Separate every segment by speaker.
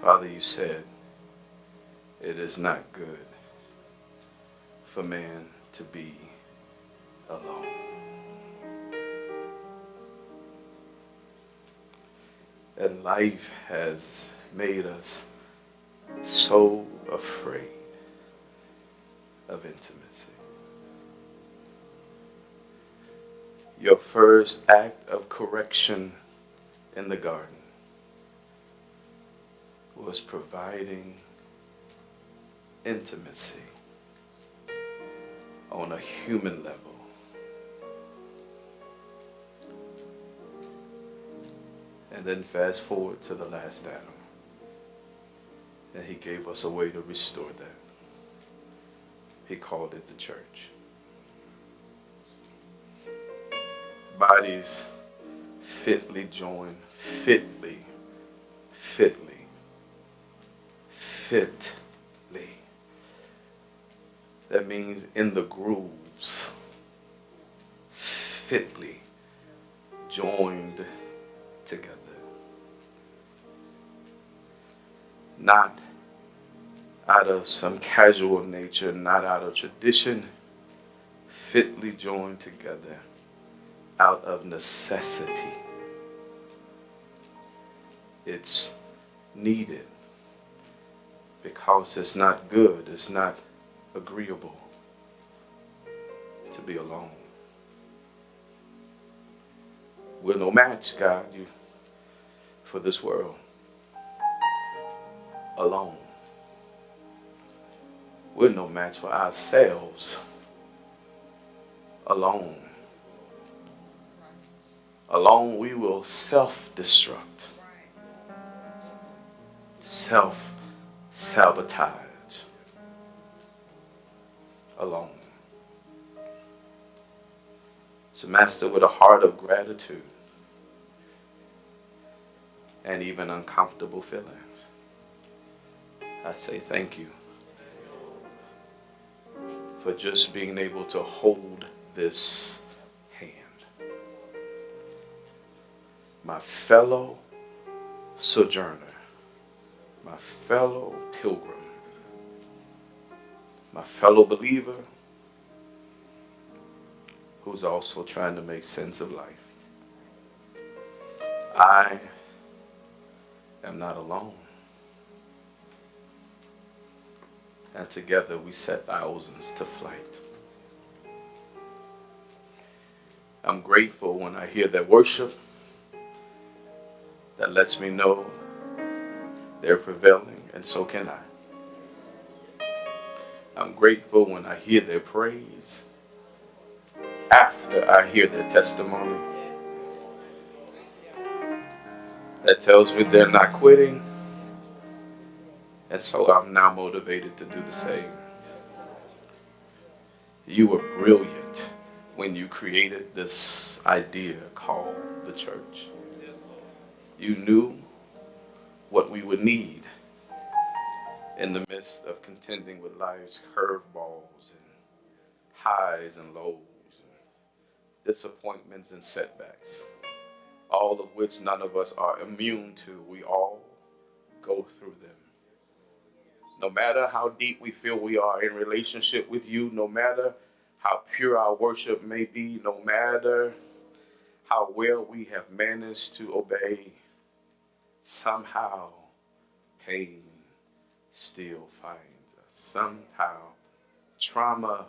Speaker 1: Father, you said it is not good for man to be alone. And life has made us so afraid of intimacy. Your first act of correction in the garden was providing intimacy on a human level. And then fast forward to the last Adam. And he gave us a way to restore that. He called it the church. Bodies fitly joined, fitly. That means in the grooves, fitly joined together. Not out of some casual nature, not out of tradition, fitly joined together out of necessity. It's needed because it's not good, it's not agreeable to be alone. We're no match, God, for this world. Alone. We're no match for ourselves. Alone. Alone we will self-destruct. Self-sabotage. Alone. So, Master, with a heart of gratitude and even uncomfortable feelings, I say thank you for just being able to hold this hand. My fellow sojourner, my fellow pilgrim, my fellow believer who's also trying to make sense of life. I am not alone. And together we set thousands to flight. I'm grateful when I hear their worship that lets me know they're prevailing, and so can I. I'm grateful when I hear their praise after I hear their testimony. That tells me they're not quitting. And so I'm now motivated to do the same. You were brilliant when you created this idea called the church. You knew what we would need in the midst of contending with life's curveballs and highs and lows, and disappointments and setbacks, all of which none of us are immune to. We all go through them. No matter how deep we feel we are in relationship with you, no matter how pure our worship may be, no matter how well we have managed to obey, somehow pain still finds us. Somehow trauma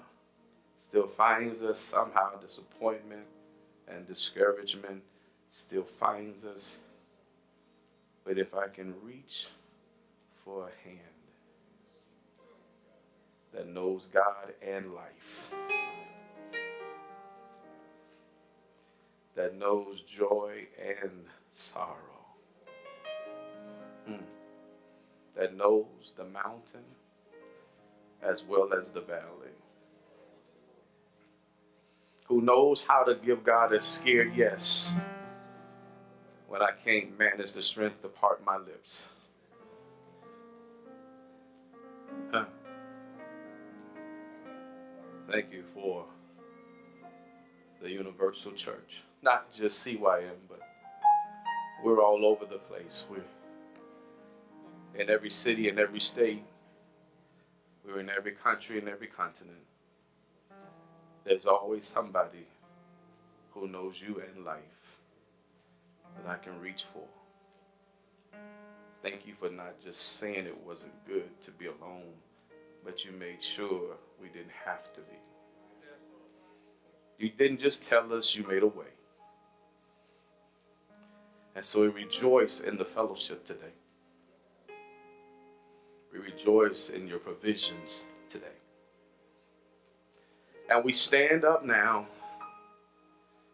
Speaker 1: still finds us. Somehow disappointment and discouragement still finds us. But if I can reach for a hand that knows God and life, that knows joy and sorrow, that knows the mountain as well as the valley, who knows how to give God a scared yes when I can't manage the strength to part my lips. Thank you for the universal church. Not just CYM, but we're all over the place. in every city, in every state. We're in every country, in every continent. There's always somebody who knows you in life that I can reach for. Thank you for not just saying it wasn't good to be alone, but you made sure we didn't have to be. You didn't just tell us, you made a way. And so we rejoice in the fellowship today. We rejoice in your provisions today. And we stand up now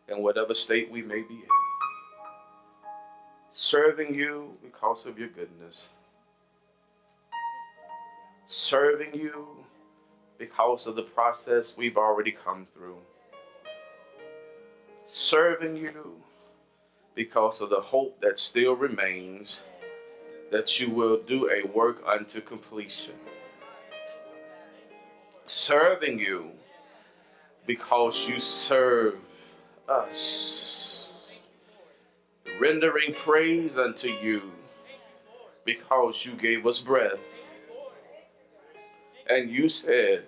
Speaker 1: in whatever state we may be in, serving you because of your goodness, serving you because of the process we've already come through, serving you because of the hope that still remains, that you will do a work unto completion. Serving you because you serve us. Rendering praise unto you because you gave us breath. And you said,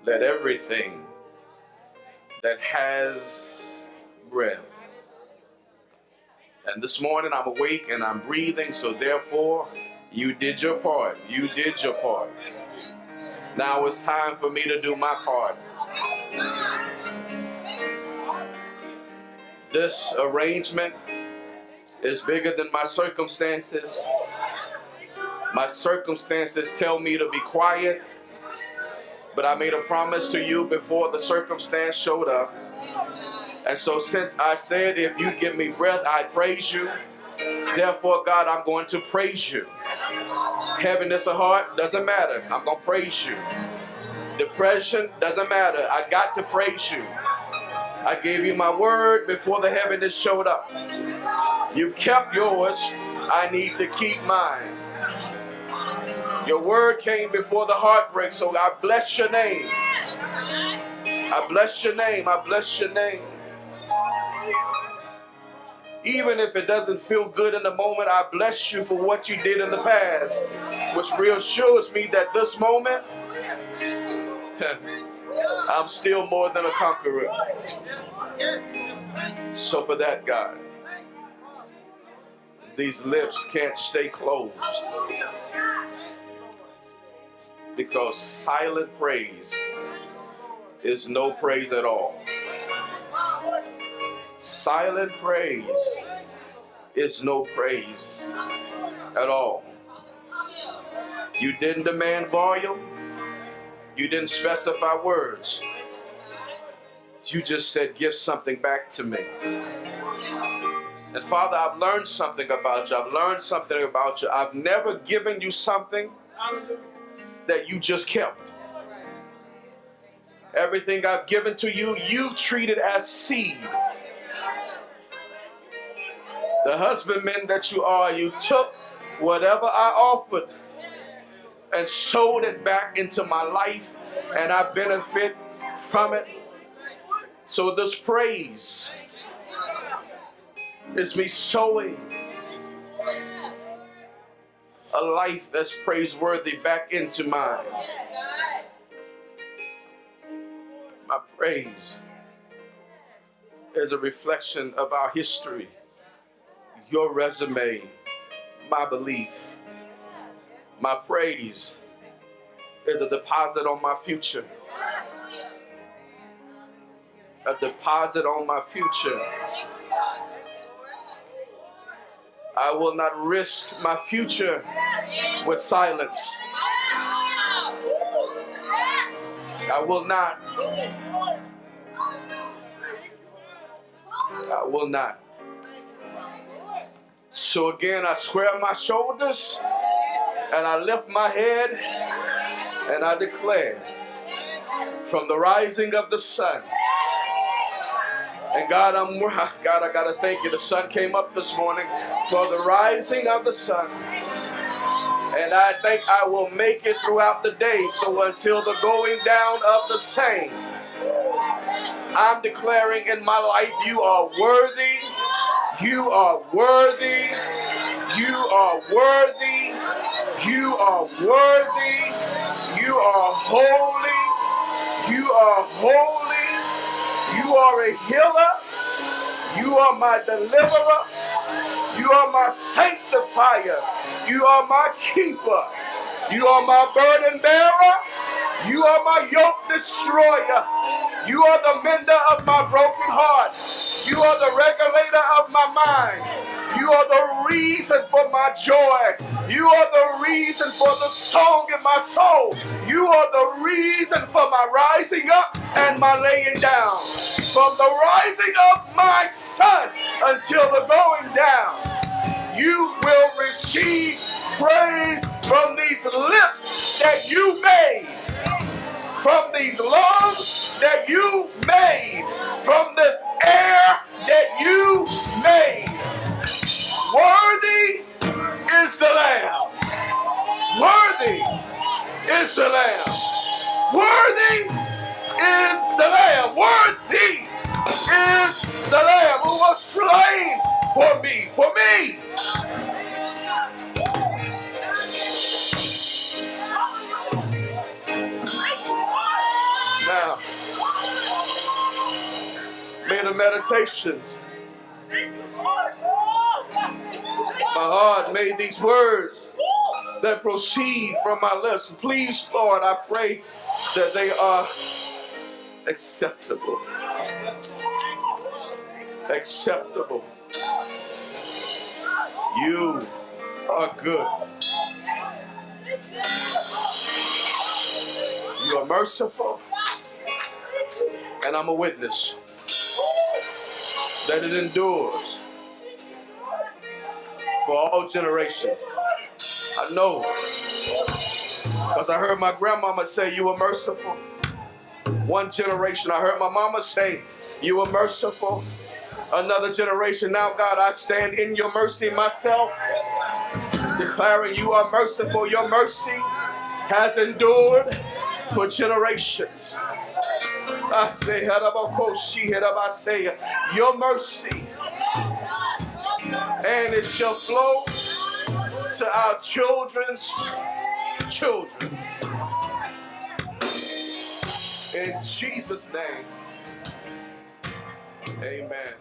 Speaker 1: let everything that has breath. And this morning I'm awake and I'm breathing, so therefore you did your part. You did your part. Now it's time for me to do my part. This arrangement is bigger than my circumstances. My circumstances tell me to be quiet, but I made a promise to you before the circumstance showed up. And so since I said if you give me breath, I'd praise you. Therefore, God, I'm going to praise you. Heaviness of heart doesn't matter. I'm going to praise you. Depression doesn't matter. I got to praise you. I gave you my word before the heaviness showed up. You've kept yours. I need to keep mine. Your word came before the heartbreak, so I bless your name. I bless your name. I bless your name. Even if it doesn't feel good in the moment, I bless you for what you did in the past, which reassures me that this moment, I'm still more than a conqueror. So for that, God, these lips can't stay closed, because silent praise is no praise at all. Silent praise is no praise at all. You didn't demand volume. You didn't specify words. You just said, give something back to me. And Father, I've learned something about you. I've learned something about you. I've never given you something that you just kept. Everything I've given to you, you've treated as seed. The husbandman that you are, you took whatever I offered and sowed it back into my life, and I benefit from it. So this praise is me sowing a life that's praiseworthy back into mine. My praise is a reflection of our history, your resume, my belief. My praise is a deposit on my future. A deposit on my future. I will not risk my future with silence. I will not. I will not. So again, I square my shoulders and I lift my head and I declare, from the rising of the sun. And God, I gotta thank you. The sun came up this morning for the rising of the sun. And I think I will make it throughout the day. So until the going down of the same, I'm declaring in my life, you are worthy. You are worthy. You are worthy. You are worthy. You are holy. You are holy. You are a healer. You are my deliverer. You are my sanctifier. You are my keeper. You are my burden bearer. You are my yoke destroyer. You are the mender of my broken heart. You are the regulator of my mind. You are the reason for my joy. You are the reason for the song in my soul. You are the reason for my rising up and my laying down. From the rising of my sun until the going down, you will receive praise from these lips that you made, from these lungs that you made, from this air that you made. Worthy is the Lamb. Worthy is the Lamb. Worthy is the Lamb. Worthy is the Lamb who was slain for me. For me. Now, may the meditations my heart made these words that proceed from my lips. Please, Lord, I pray that they are acceptable. Acceptable. You are good. You are merciful. And I'm a witness that it endures for all generations. I know, because I heard my grandmama say you were merciful. One generation, I heard my mama say you were merciful. Another generation, now God, I stand in your mercy myself, declaring you are merciful. Your mercy has endured for generations. I say, your mercy, and it shall flow to our children's children. In Jesus' name, amen.